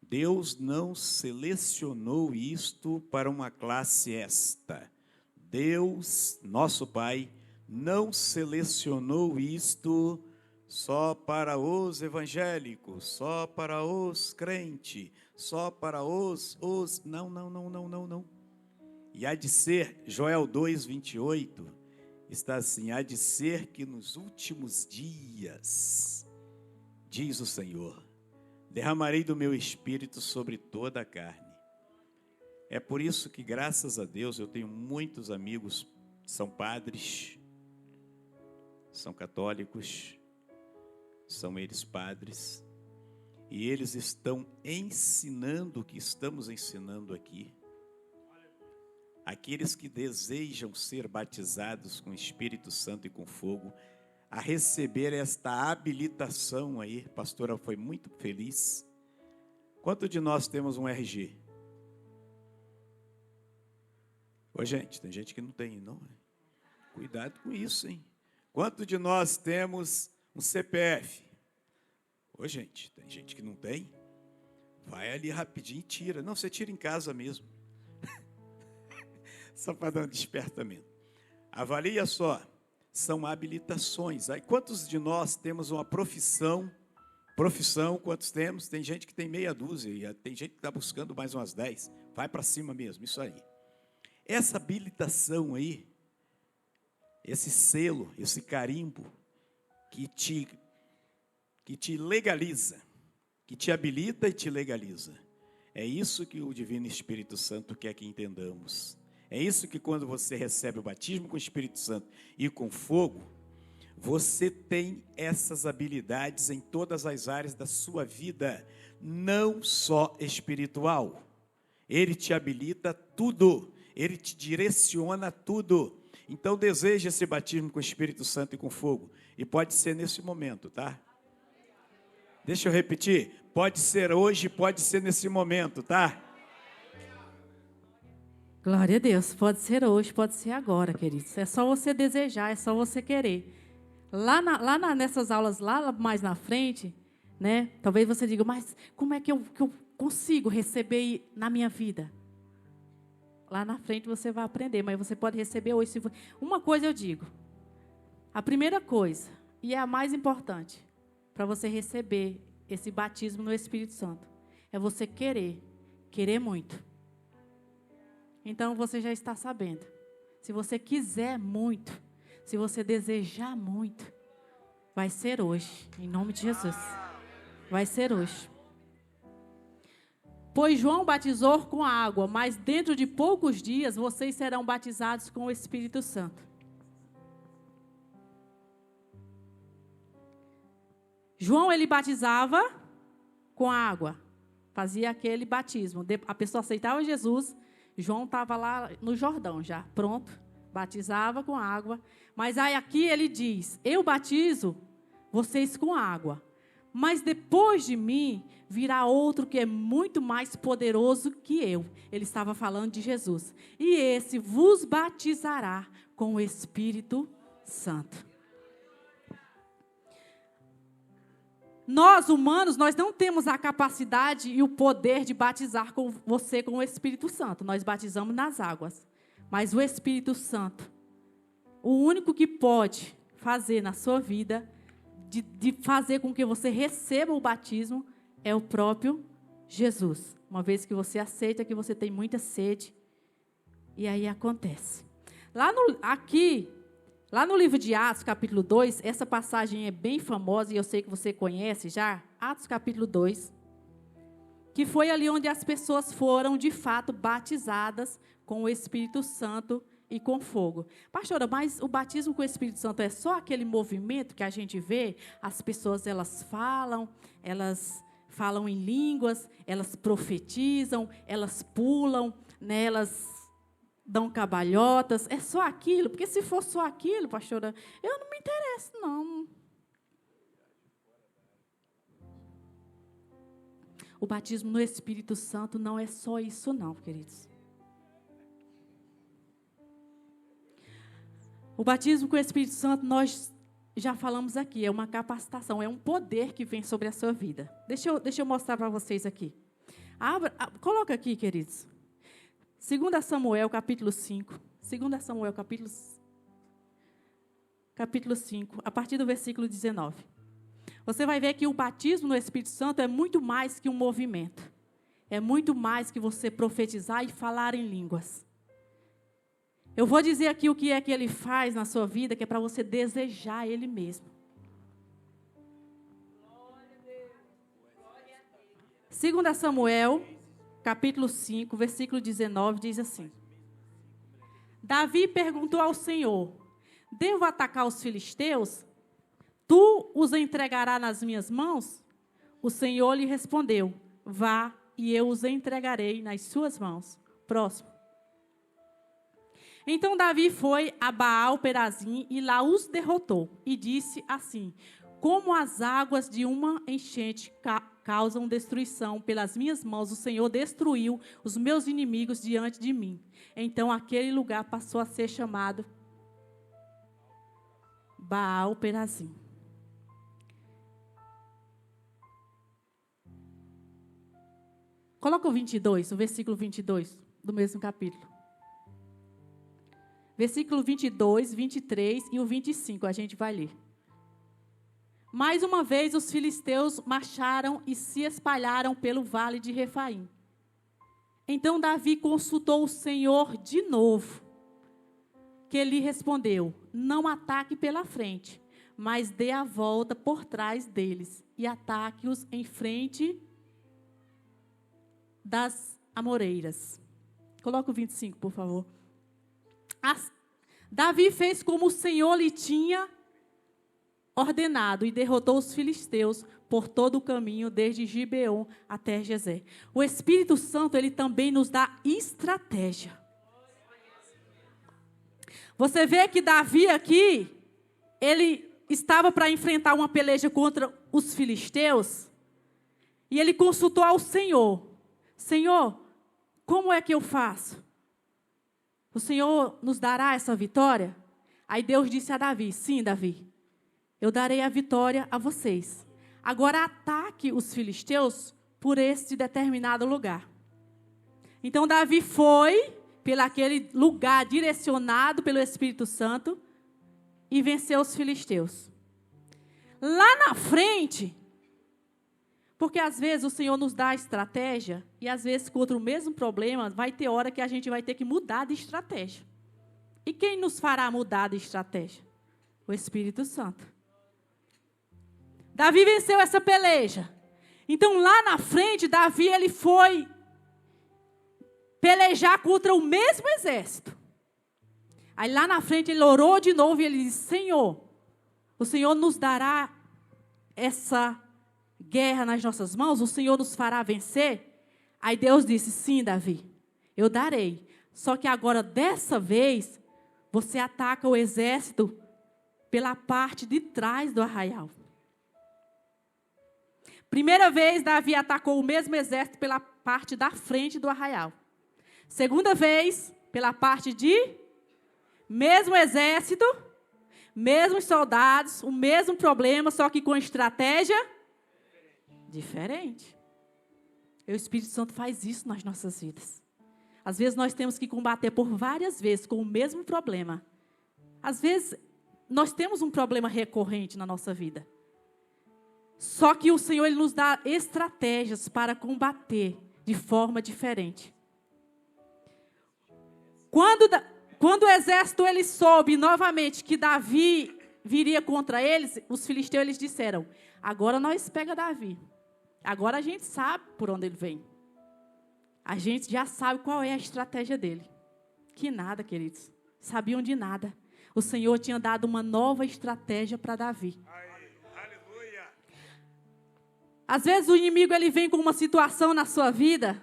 Deus não selecionou isto para uma classe esta. Deus, nosso Pai, não selecionou isto só para os evangélicos, só para os crentes, só para os... Não. E há de ser, Joel 2:28, está assim, há de ser que nos últimos dias, diz o Senhor, derramarei do meu espírito sobre toda a carne. É por isso que, graças a Deus, eu tenho muitos amigos que são padres, são católicos, são eles padres, e eles estão ensinando o que estamos ensinando aqui. Aqueles que desejam ser batizados com o Espírito Santo e com fogo, a receber esta habilitação aí, a pastora foi muito feliz. Quanto de nós temos um RG? Ô, gente, tem gente que não tem, não. Cuidado com isso, hein? Quanto de nós temos um CPF? Ô, gente, tem gente que não tem. Vai ali rapidinho e tira. Não, você tira em casa mesmo. Só para dar um despertamento. Avalia só. São habilitações. Aí, quantos de nós temos uma profissão? Profissão, quantos temos? Tem gente que tem meia dúzia, tem gente que está buscando mais umas 10. Vai para cima mesmo, isso aí. Essa habilitação aí, esse selo, esse carimbo, que te legaliza, que te habilita e te legaliza. É isso que o Divino Espírito Santo quer que entendamos. É isso que quando você recebe o batismo com o Espírito Santo e com fogo, você tem essas habilidades em todas as áreas da sua vida, não só espiritual. Ele te habilita tudo, ele te direciona tudo. Então deseja esse batismo com o Espírito Santo e com fogo. E pode ser nesse momento, tá? Deixa eu repetir. Pode ser hoje, pode ser nesse momento, tá? Glória a Deus, pode ser hoje, pode ser agora, queridos. É só você desejar, é só você querer. Nessas aulas, lá mais na frente, né? Talvez você diga, mas como é que eu consigo receber na minha vida? Lá na frente você vai aprender, mas você pode receber hoje. Uma coisa eu digo, a primeira coisa, e é a mais importante, para você receber esse batismo no Espírito Santo, é você querer muito. Então você já está sabendo. Se você quiser muito, se você desejar muito, vai ser hoje, em nome de Jesus. Vai ser hoje. Pois João batizou com água, mas dentro de poucos dias vocês serão batizados com o Espírito Santo. João, ele batizava com água, fazia aquele batismo. A pessoa aceitava Jesus, João estava lá no Jordão já, pronto, batizava com água. Mas aí aqui ele diz, eu batizo vocês com água, mas depois de mim virá outro que é muito mais poderoso que eu. Ele estava falando de Jesus. E esse vos batizará com o Espírito Santo. Nós, humanos, nós não temos a capacidade e o poder de batizar com você com o Espírito Santo. Nós batizamos nas águas. Mas o Espírito Santo, o único que pode fazer na sua vida, de fazer com que você receba o batismo, é o próprio Jesus. Uma vez que você aceita que você tem muita sede, e aí acontece. Lá no livro de Atos, capítulo 2, essa passagem é bem famosa, e eu sei que você conhece já, Atos capítulo 2, que foi ali onde as pessoas foram, de fato, batizadas com o Espírito Santo e com fogo. Pastora, mas o batismo com o Espírito Santo é só aquele movimento que a gente vê? As pessoas, elas falam em línguas, elas profetizam, elas pulam, né, elas dão cabalhotas, é só aquilo? Porque se for só aquilo, pastora, eu não me interesso, não. O batismo no Espírito Santo não é só isso, não, queridos. O batismo com o Espírito Santo, nós já falamos aqui, é uma capacitação, é um poder que vem sobre a sua vida. Deixa eu mostrar para vocês aqui. Coloca aqui, queridos. 2 Samuel, capítulo 5. 2 Samuel, capítulo 5, a partir do versículo 19. Você vai ver que o batismo no Espírito Santo é muito mais que um movimento. É muito mais que você profetizar e falar em línguas. Eu vou dizer aqui o que é que ele faz na sua vida, que é para você desejar ele mesmo. 2 Samuel, capítulo 5, versículo 19, diz assim. Davi perguntou ao Senhor, devo atacar os filisteus? Tu os entregarás nas minhas mãos? O Senhor lhe respondeu, vá e eu os entregarei nas suas mãos. Próximo. Então Davi foi a Baal-Perazim e lá os derrotou. E disse assim, como as águas de uma enchente causam destruição pelas minhas mãos, o Senhor destruiu os meus inimigos diante de mim. Então aquele lugar passou a ser chamado Baal-Perazim. Coloca o 22, o versículo 22 do mesmo capítulo. Versículo 22, 23 e o 25, a gente vai ler. Mais uma vez os filisteus marcharam e se espalharam pelo vale de Refaim. Então Davi consultou o Senhor de novo, que lhe respondeu, não ataque pela frente, mas dê a volta por trás deles e ataque-os em frente das amoreiras. Coloca o 25, por favor. Davi fez como o Senhor lhe tinha ordenado e derrotou os filisteus por todo o caminho, desde Gibeon até Gezer. O Espírito Santo, ele também nos dá estratégia. Você vê que Davi aqui, ele estava para enfrentar uma peleja contra os filisteus, e ele consultou ao Senhor. Senhor, como é que eu faço? O Senhor nos dará essa vitória? Aí Deus disse a Davi, sim, Davi, eu darei a vitória a vocês. Agora ataque os filisteus por este determinado lugar. Então Davi foi pelaquele lugar direcionado pelo Espírito Santo e venceu os filisteus. Lá na frente, Porque às vezes o Senhor nos dá a estratégia e às vezes contra o mesmo problema vai ter hora que a gente vai ter que mudar de estratégia. E quem nos fará mudar de estratégia? O Espírito Santo. Davi venceu essa peleja. Então lá na frente, Davi ele foi pelejar contra o mesmo exército. Aí lá na frente ele orou de novo e ele disse: Senhor, o Senhor nos dará essa guerra nas nossas mãos? O Senhor nos fará vencer? Aí Deus disse: sim, Davi, eu darei. Só que agora, dessa vez, você ataca o exército pela parte de trás do arraial. Primeira vez, Davi atacou o mesmo exército pela parte da frente do arraial. Segunda vez, pela parte de mesmo exército, mesmos soldados, o mesmo problema, só que com estratégia diferente. E o Espírito Santo faz isso nas nossas vidas. Às vezes nós temos que combater por várias vezes com o mesmo problema. Às vezes nós temos um problema recorrente na nossa vida. Só que o Senhor ele nos dá estratégias para combater de forma diferente. Quando o exército ele soube novamente que Davi viria contra eles, os filisteus eles disseram: agora nós pega Davi. Agora a gente sabe por onde ele vem. A gente já sabe qual é a estratégia dele. Que nada, queridos. Sabiam de nada. O Senhor tinha dado uma nova estratégia para Davi. Aleluia. Às vezes o inimigo ele vem com uma situação na sua vida,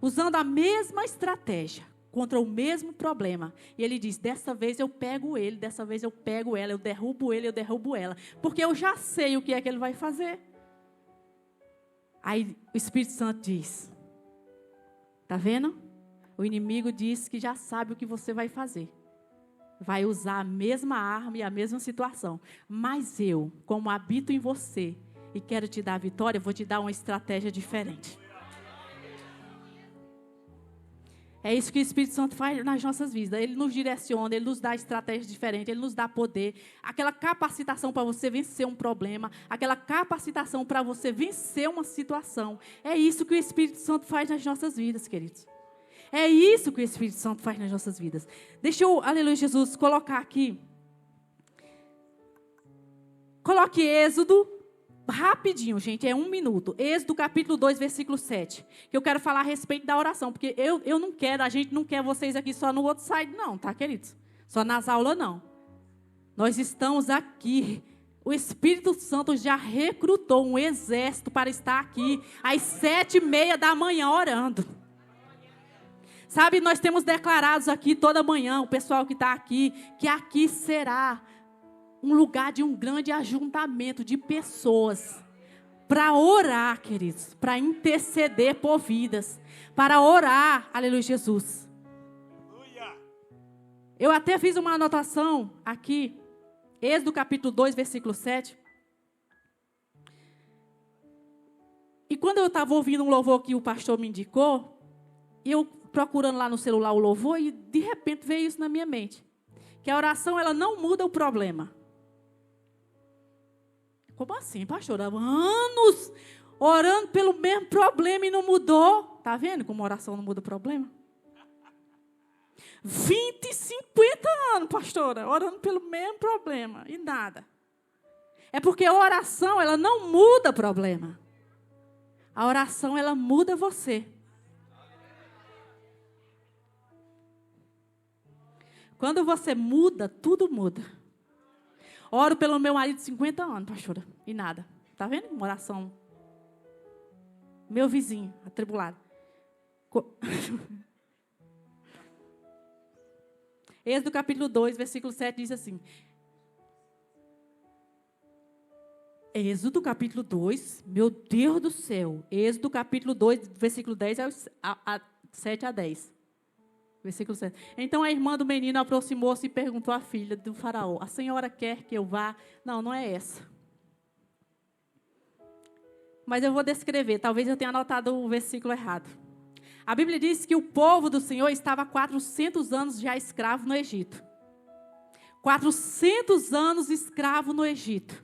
usando a mesma estratégia, contra o mesmo problema. E ele diz: dessa vez eu pego ele, dessa vez eu pego ela, eu derrubo ele, eu derrubo ela. Porque eu já sei o que é que ele vai fazer. Aí o Espírito Santo diz: está vendo? O inimigo diz que já sabe o que você vai fazer. Vai usar a mesma arma e a mesma situação. Mas eu, como habito em você e quero te dar a vitória, vou te dar uma estratégia diferente. É isso que o Espírito Santo faz nas nossas vidas. Ele nos direciona, ele nos dá estratégias diferentes, ele nos dá poder. Aquela capacitação para você vencer um problema, aquela capacitação para você vencer uma situação. É isso que o Espírito Santo faz nas nossas vidas, queridos. É isso que o Espírito Santo faz nas nossas vidas. Deixa eu, aleluia, Jesus, colocar aqui. Coloque Êxodo. Rapidinho, gente, é 1 minuto. Êxodo capítulo 2, versículo 7. Que eu quero falar a respeito da oração. Porque eu não quero, a gente não quer vocês aqui só no outro side, não, tá, queridos? Só nas aulas, não. Nós estamos aqui. O Espírito Santo já recrutou um exército para estar aqui às 7:30 da manhã orando. Sabe, nós temos declarados aqui toda manhã, o pessoal que está aqui, que aqui será um lugar de um grande ajuntamento de pessoas para orar, queridos, para interceder por vidas, para orar, aleluia, Jesus. Aleluia. Eu até fiz uma anotação aqui, Êxodo capítulo 2, versículo 7. E quando eu estava ouvindo um louvor que o pastor me indicou, eu procurando lá no celular o louvor, e de repente veio isso na minha mente, que a oração ela não muda o problema. Como assim, pastor? Anos orando pelo mesmo problema e não mudou. Está vendo como a oração não muda o problema? 20, 50 anos, pastora, orando pelo mesmo problema e nada. É porque a oração, ela não muda o problema. A oração, ela muda você. Quando você muda, tudo muda. Oro pelo meu marido de 50 anos, pastora, e nada. Está vendo? Uma oração. Meu vizinho, atribulado. Êxodo capítulo 2, versículo 7 diz assim. Êxodo capítulo 2, meu Deus do céu. Êxodo capítulo 2, versículo 10 7 a 10. Versículo 7. Então a irmã do menino aproximou-se e perguntou à filha do faraó: a senhora quer que eu vá? Não, não é essa. Mas eu vou descrever, talvez eu tenha anotado o versículo errado. A Bíblia diz que o povo do Senhor estava há 400 anos já escravo no Egito. 400 anos escravo no Egito.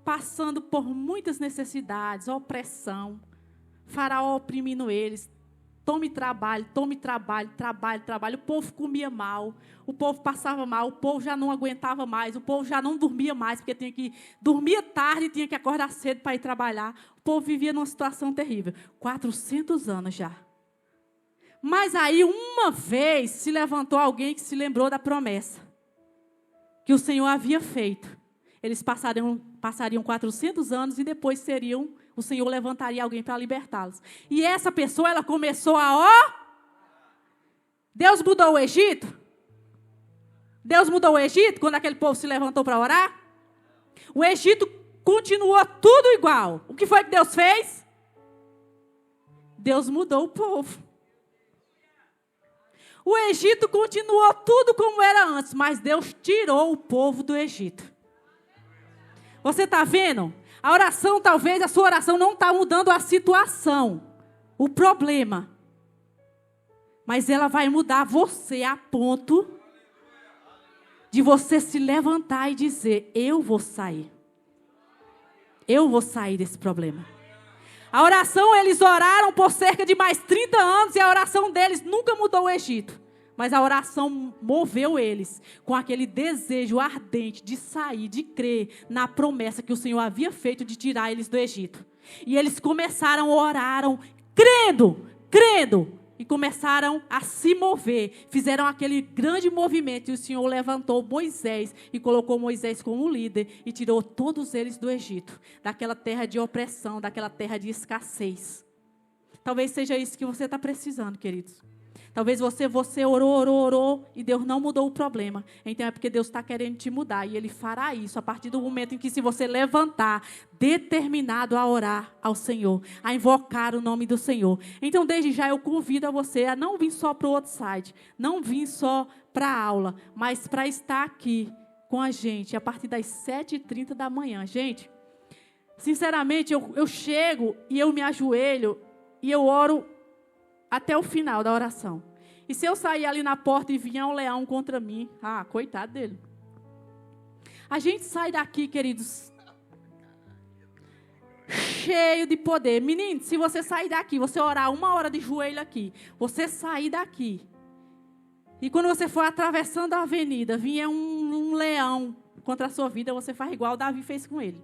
passando por muitas necessidades, opressão, Faraó oprimindo eles. Tome trabalho, trabalho. O povo comia mal, o povo passava mal, o povo já não aguentava mais, o povo já não dormia mais, porque dormia tarde e tinha que acordar cedo para ir trabalhar. O povo vivia numa situação terrível. 400 anos já. Mas aí, uma vez, se levantou alguém que se lembrou da promessa que o Senhor havia feito. Eles passariam 400 anos e depois o Senhor levantaria alguém para libertá-los. E essa pessoa, ela começou Deus mudou o Egito? Deus mudou o Egito quando aquele povo se levantou para orar? O Egito continuou tudo igual. O que foi que Deus fez? Deus mudou o povo. O Egito continuou tudo como era antes, mas Deus tirou o povo do Egito. Você está vendo? A oração, talvez a sua oração não está mudando a situação, o problema. Mas ela vai mudar você a ponto de você se levantar e dizer, eu vou sair. Eu vou sair desse problema. A oração, eles oraram por cerca de mais 30 anos e a oração deles nunca mudou o Egito. Mas a oração moveu eles com aquele desejo ardente de sair, de crer na promessa que o Senhor havia feito de tirar eles do Egito. E eles oraram, crendo, e começaram a se mover. Fizeram aquele grande movimento e o Senhor levantou Moisés e colocou Moisés como líder e tirou todos eles do Egito, daquela terra de opressão, daquela terra de escassez. Talvez seja isso que você está precisando, queridos. Talvez você orou e Deus não mudou o problema. Então é porque Deus está querendo te mudar. E Ele fará isso a partir do momento em que se você levantar, determinado a orar ao Senhor, a invocar o nome do Senhor. Então desde já eu convido a você a não vir só para o outro site, não vir só para a aula, mas para estar aqui com a gente a partir das 7h30 da manhã. Gente, sinceramente eu chego e eu me ajoelho e eu oro até o final da oração. E se eu sair ali na porta e vier um leão contra mim, coitado dele. A gente sai daqui, queridos, cheio de poder. Menino, se você sair daqui, você orar 1 hora de joelho aqui, você sair daqui, e quando você for atravessando a avenida, vier um leão contra a sua vida, você faz igual Davi fez com ele.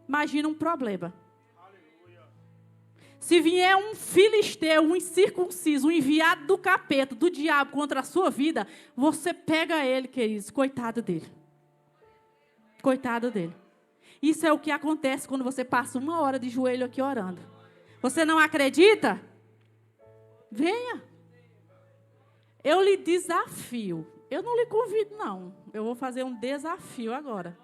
Imagina um problema. Se vier um filisteu, um incircunciso, um enviado do capeta, do diabo contra a sua vida, você pega ele, queridos, coitado dele. Coitado dele. Isso é o que acontece quando você passa 1 hora de joelho aqui orando. Você não acredita? Venha. Eu lhe desafio. Eu não lhe convido, não. Eu vou fazer um desafio agora.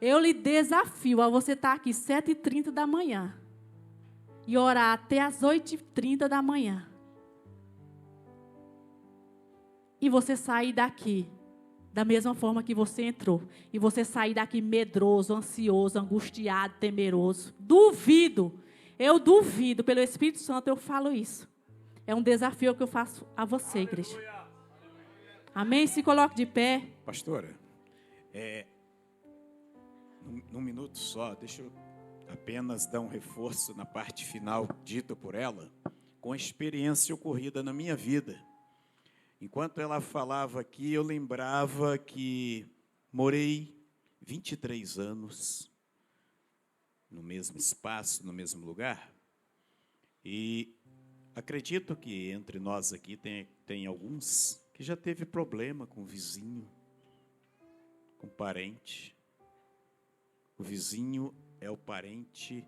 Eu lhe desafio a você estar aqui 7h30 da manhã. E orar até as 8h30 da manhã. E você sair daqui da mesma forma que você entrou. E você sair daqui medroso, ansioso, angustiado, temeroso. Duvido. Eu duvido. Pelo Espírito Santo eu falo isso. É um desafio que eu faço a você, igreja. Amém? Se coloque de pé. Pastora, num minuto só, deixa eu apenas dar um reforço na parte final dita por ela, com a experiência ocorrida na minha vida. Enquanto ela falava aqui, eu lembrava que morei 23 anos no mesmo espaço, no mesmo lugar. E acredito que entre nós aqui tem alguns que já teve problema com o vizinho, com o parente. O vizinho é o parente